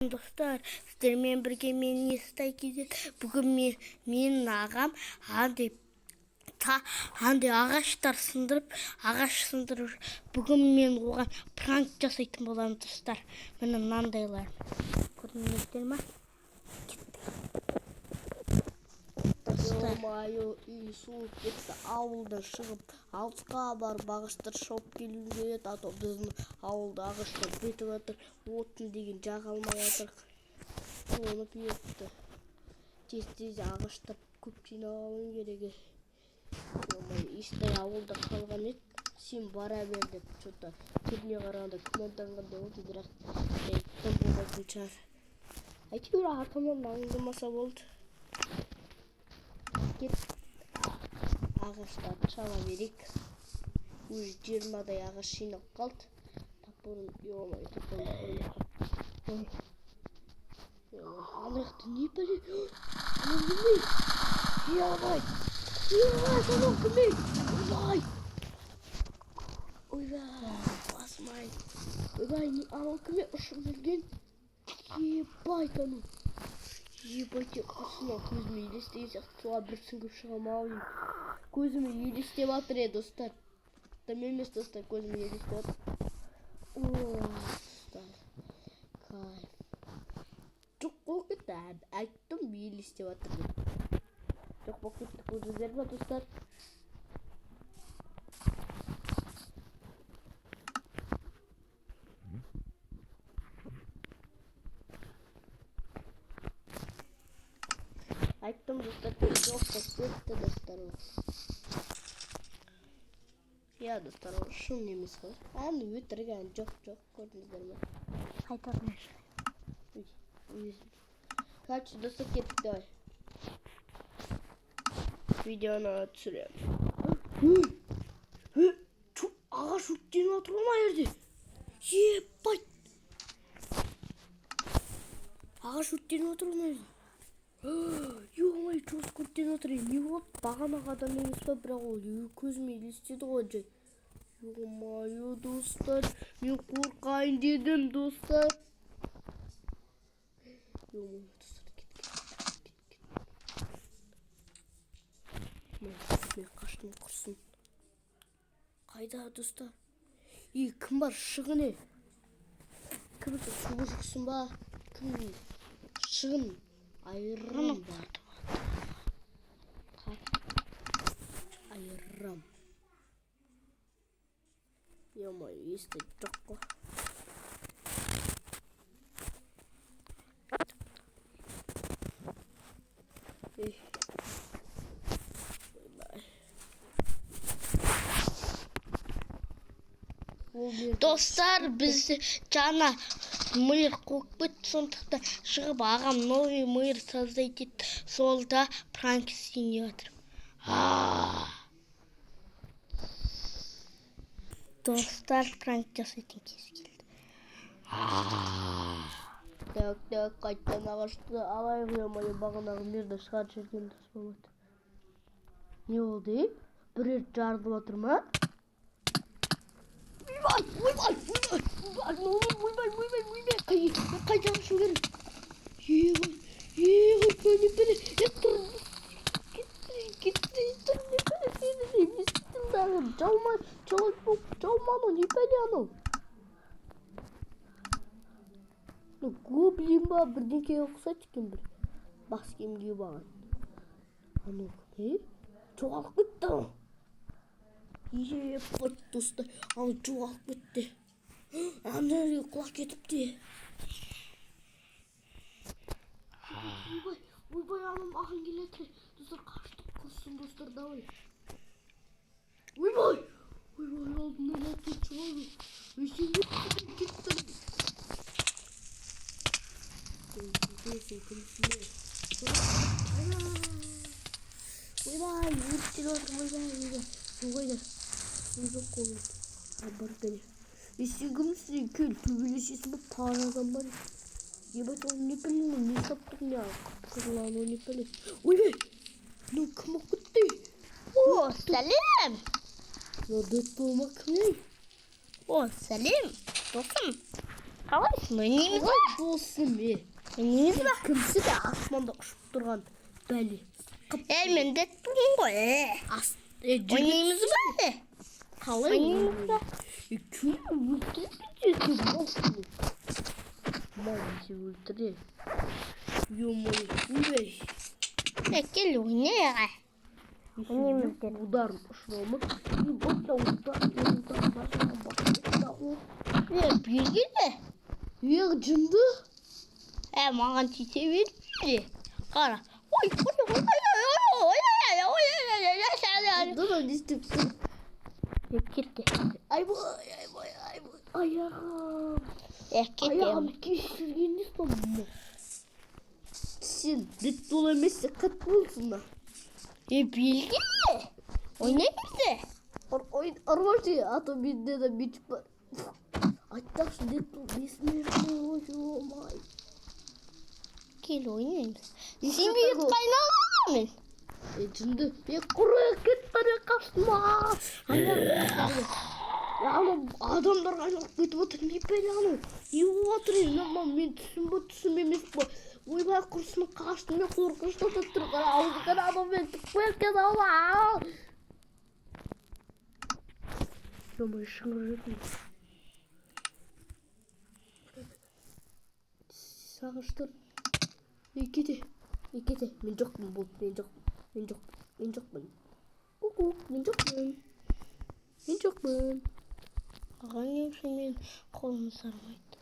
Достар, сіздермен бірге мен Естай кезет. Бүгін менің ағам ағаш сындырып. Бүгін мен оған пранк жасайтын боламын, достар. Міне мынандайлар. Көрдіңіздер ма? Ё-моё, үй суып кетті. Ауылдан шығып, алысқа барып ағаштар шауып келуге еді. А то біздің ауылда ағаштар бітіп жатыр. Отын деген жаға алмай жатыр. Тоңып кетті. Тез ағаштар көп жинап алуым керек. Ё-моё, Естай ауылда қалған еді. Сен бара бер деп, что-то түріне қарағанда күмәнданғандай болды, бірақ тым болмайтын шығар. Әйтеуір артымнан аңдымаса болды. Кет, ағаштарды шала берейік. Уже 20-дай ағаш жинап қалды. Тапырын, ё-моё, тапырын қоймай. Ана жақта не бәле? Анау кім? Ё-моё, анау кім? Ойбай! Ойбай, басмай. Ойбай, анау кім ұшып жүрген? Ебай, анау. Ебайте, қасына көзіме елестеген сияқты суға бір сүңгіп шығам деймін. Көзіме елестеп жатыр достар. Дым емес достар, көзіме елестеп жатыр. О, достар, кайф. Жоқ болып кетті, айттым елестеп жатыр деп. Жоқ болып кетті, көрдіңіздер ме достар? Айттым достар, жоқ болып кетті достар. Я достар, шын емес қой. Әні өтірік, әні жоқ, көрдіңіздер ме? Қайтармай. Короче, достар, кеттік, давай. Видеоны түсіремін. Ағаш өрттеніп жатыр ма жерде? Ебать! Ағаш өрттеніп жатыр ма жерде? Ё-моё, жосып өрттеніп жатыр. Не болды? Бағанағы адам емес па, бірақ ол көзіме елестеді ғой жай. Ё-моё, достар, мен қорқайын дедім, достар. Ё-моё, достар, кет. Мен қаштым құрсын. Қайда, достар? Кім бар, шығын е? Кім суға жүксін ба? Кім? Шығын. Айырам бар. Айырам. Ё-моё, Естай жоқ қой. Достар, біз жаңа миыр қуып кетті, сондықтан шығып ағам новый миыр создать етті. Солда пранк істейін деп жатыр. Достар, пранк жасайтын кез келді. Так, қайттан ағашты алайық. Ё-моё, бағанағы мерді шығарып жүрген дұрыс болмады. Не болды? Бірер жарылып жатыр ма? Ойбай! Қайда ұшу керек? Гоблин ба, бірдеңкеге ұқсайды екен бір. Бас киім киіп алған. Анау кім? Жоғалып кетті. Ебать, достар, аны жоғалып кетті. Аны құлап кетіпті. Ойбай, анам маған келеді. Достар, қаштық, құрсын, достар, давай. Ойбай, алдымнан атып шығады. Өсен кетті. Ойбай, өрттен отыр, ойбай. Ойбай, жоқ қолым. Бар кәне. Сен кімсің? Кел, төбелесесің ба? Тағы адам бар. Ебать, оны не білмеймін, не таптық не қызылан, оны не білмеймін. Ойбай, ну кім оқытты? О, сәлем! Дұт болма кім? О, сәлем, досым. Қалайсың? Ойнаймыз ба? Ой, досым, Ойнаймыз ба? кімсі де аспанда ұшып тұрған бәле. Мен Дэдпулмын ғой. Ойнаймыз ба? Қалай Ойнаймыз ба? Кім өлтіріп болсын? Мамасы өлтіре. Ё-моё, ой. Кел ойнайық. Ойнаймыз деп. Удар ұшырамы. Бұлда Белгі де. жынды. Маған тисе берді. Қара. Ой. Бұда не істеп тұр? Кетті. Айбай. Аяғым. Кетті. Аяғым кешірген не соны? Сен Дэдпул емесі қат болсын да. Белгі де. Ойнаймыз да. Ұрмашы, аты менде де бетіп бар. Айтпақшы Дэдпул бесіне ой. Кел ойнаймыз. Сен бейік қайналғанмен. Жынды, мен құры кетпіне қашма. Адамдар айналып кетіп отыр, мен пәлі не отыр, мен түсім емес ба. Ойбай құрсын қаштым, мен қорқышты тұттыр, ауызған адаммен түкпелкен ала. Жомай шығыр жетім. Сағыштыр. Екеде, мен жоқпын бұл, мен жоқпын. Ку-ку, мен жоқпын. Аған емші мен қолымыз армайды.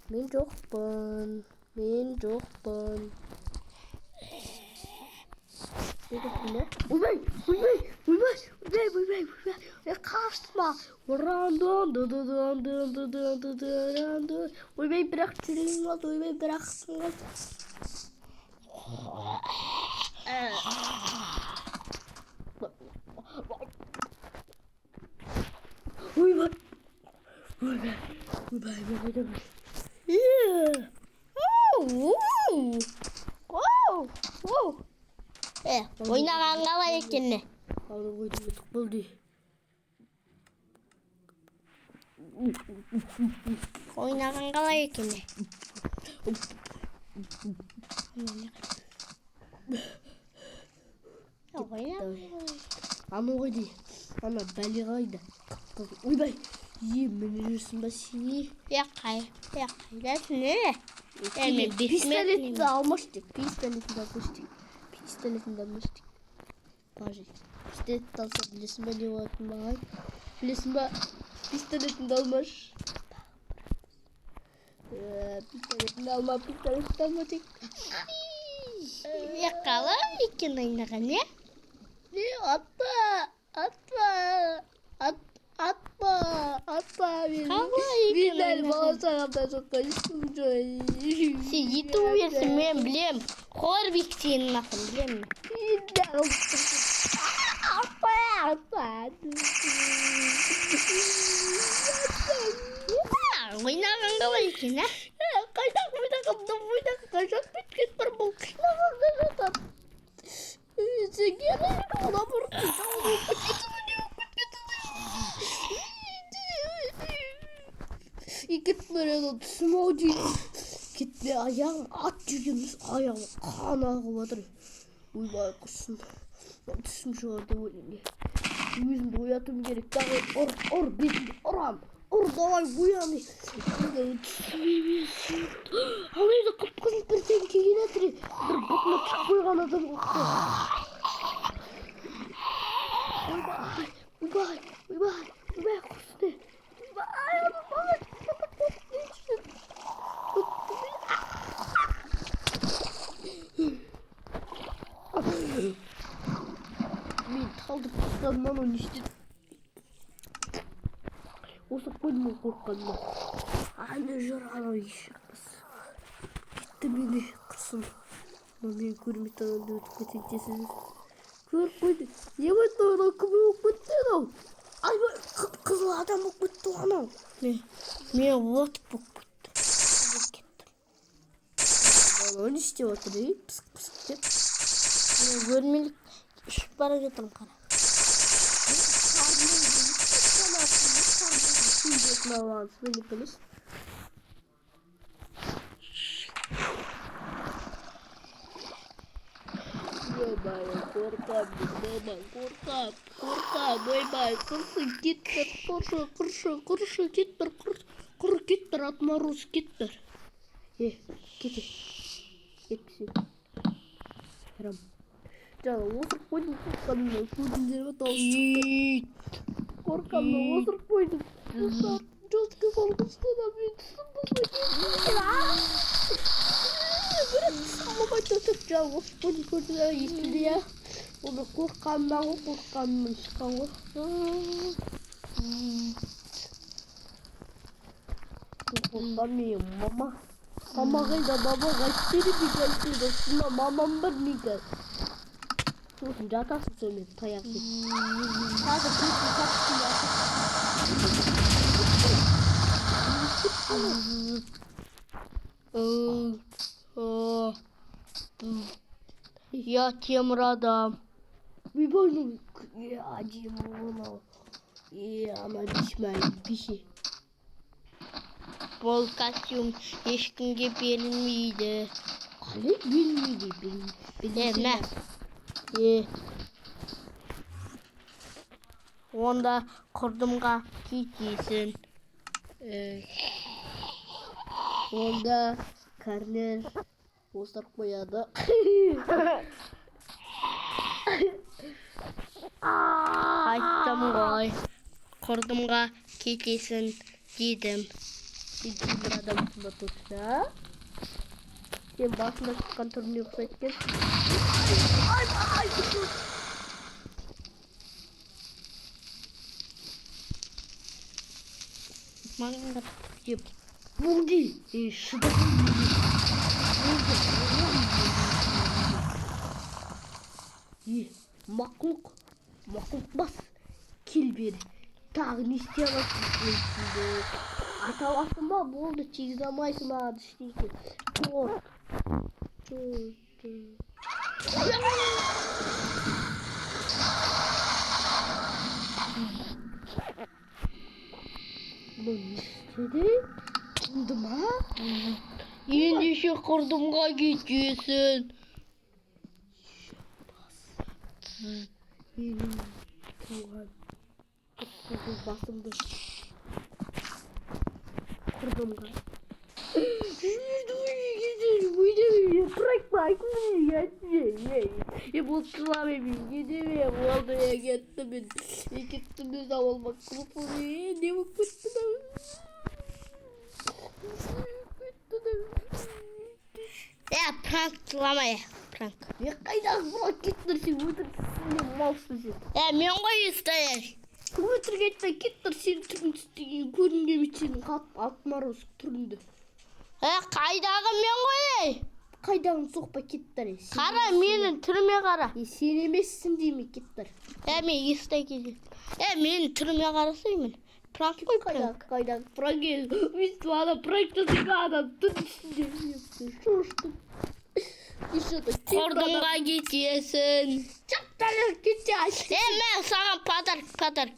Мен жоқпын. Ойбай. Қаштыма. Ойбай, бірақ жүрегім алды. Ойбай, бірақ сыңғалды. Ойбай. Ойнаған қалай екені? Алды қойды өтік болды. Ойнаған қалай екені? Аны қойды. Ана бәлі қайды. Ойбай. Мені жүрсін ба сені? Қайдасың не? Пистолетті алмаштық. Пистолетті алмаштық. Пажи. Пистолетті алса білесің ба не болатын маған? Білесің ба? Пистолетті алмаш. Пистолетті алма тек. Қалай екен ойнаған, не? Не, атпа мен әлі бала сағамда жоққа ешкім жой. Сен ету берсін, мен білем. Хорбик сенің ақын білем. Ойнаған қалай екен, ә? Қайдақ біткен бір бұл қинағанда жатады. Сен келер ола бұрын. Кетмереді түсім ау дейді. Кетме аяғым ат жүргеніміз аяғым қан ағып жатыр. Ойбай құрсын. Түсім шығарды өлімге. Өзімді оятым керек. Дағы ұр бетімді ұрам. Ұр давай ояны. Түсім емес. Алайда қып-қызыл бірден келген әтірі. Бір бұтына түк қойған адам қоқты. Ойбай құрсын. Мен талдып тастадым анау не істедім. Осы қойдым қорыққанымда. Аны жүр анау ешқыз. Кетті мені құрсын. Мен көрмейді анауды өтіп кетейін десіңіз. Көріп қойды. Не болды анау кім болып кетті анау? Айбай қызыл адам болып кетті анау. Мен от болып кетті. Анау не істеп отыр, пысық деп. Көрмелік ұшып бара жатырмын қара. Sınavlarınız benimkiniz. Korkam. Ойбай, кыршы, кетпір, кыршы, кетпір, атмаруз, кетпір. Кете. Кетпісен. Рам. Жаңа осырып қойдым, қорқамын, көзімдеріме дауыс шықты. Қорқамын, осырып қойдым. Жостқа болғысты да мен түсім болса кетпір. Бір самабай төтіп жаңа осырып қойдым, көрді естілді я. Onu korkandan çıkan o. Korkamıyorum mama. Mamayla baba kaçtırı bir kaçtırı. Şuna mamam bir migal. Olsun catasın söyle tayak. Sadece bir kaçtı ya. Ya Temur adam. Bir boynum acıyım ona. Ama düşmeyin bir şey. Bol kasyum hiç kimge verilmeydi. Kale bilmedi Ne? Onda kurdumga gideceksin. Onda karner bozlar koyadı. Açtım koy. Kurdumga gideceksin dedim. Bir adam buna tutsa. Sen başında çıkan turunu yükseltken. Ay. Manga Yap. Buldu. Şurada Makluk bas. Kil bir. Tağın isteyemezsin. Atavasın mı? Bu oldu. Çizamaysın ha düştüyse. Çok. Bu istedi. Kıldım ha? Şimdi şu kurdumga gideceksin. Benim tuğal. Basımdı. Kurdumga. Ya bu tsunami gidemiyor. Bu oldu ya gitti ben. Gittim biz olmak kılıfını. Ne bu kuttu da. Ya pranklama ya. Prank. Ya kaydan bırak gittirsin. Vıdır seni malsızın. Ya men koy ister. Vıdır gittir seni türün görüngem için atmaroz türündü. Ya kaydağı men koy. Kaydan soğuk gittir. Kara menin türüme kara. Sen emezsin değil mi gittir. Ya men iste gidin. Ya menin türüme karasıyım. Prank koy prank. Kaydan prank el. Biz bana prank da adam tutuştu. Şuştum. İşte Kurdumga gideceksin. çaptalar gideceğiz. Ben sana padar.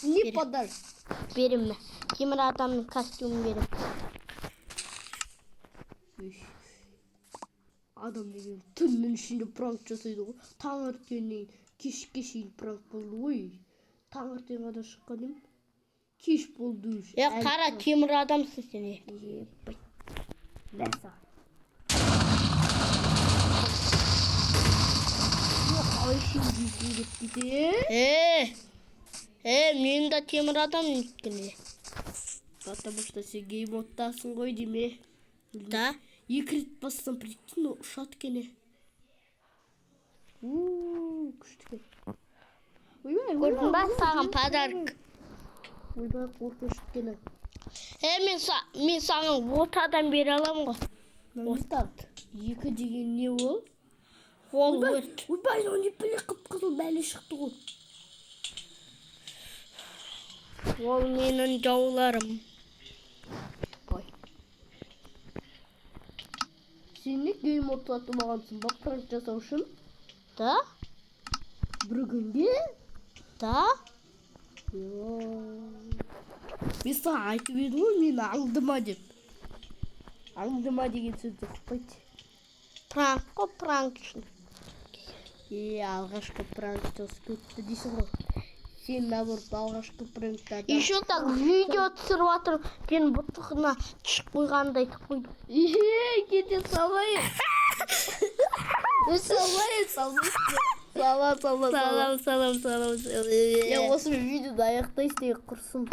Ne padar? Verim mi? Kimir adamın kostümü verim. Adam dedim tümün içinde prankçasıydı o. Tağırtının kişinin prank buldu oy. Tağırtın adam şıkkadım. Kiş buldu. Ya kara kimir adamsın seni. Neyse. Ay şimdi gitti. Men de kimir adam gittin. Потому что sen game modtasın koy değil mi? Da? Yıkırıp bassam priktin o uşat gene. Kuştu. Gördün ben sana padar. Uyba korkuştuk gene. Men sana ortadan beri alamam. Ortak. Yıkı деген ne o? Ол өрт. Uyba onu böyle kıpkızıl belli çıktı o. Ол менің жауларым. Sen ne game modda atmağansın bak prank жасау үшін. Да? Bir günde. Да? Мен саған айтып едім ғой, мені аңдыма деп. Аңдыма деген сөзді ұқпайды. Пранк қой, пранк үшін. Алғашқы пранк жасып кетті дейсің ғой. Сен наоборот алғашқы пранкта Еще так видео түсіріп жатыр. Сен бұтығына түсіп қойғандай қойдым. кете салайын. Салам. Салам. Я осымен видеоды аяқтайсың деген құрсын.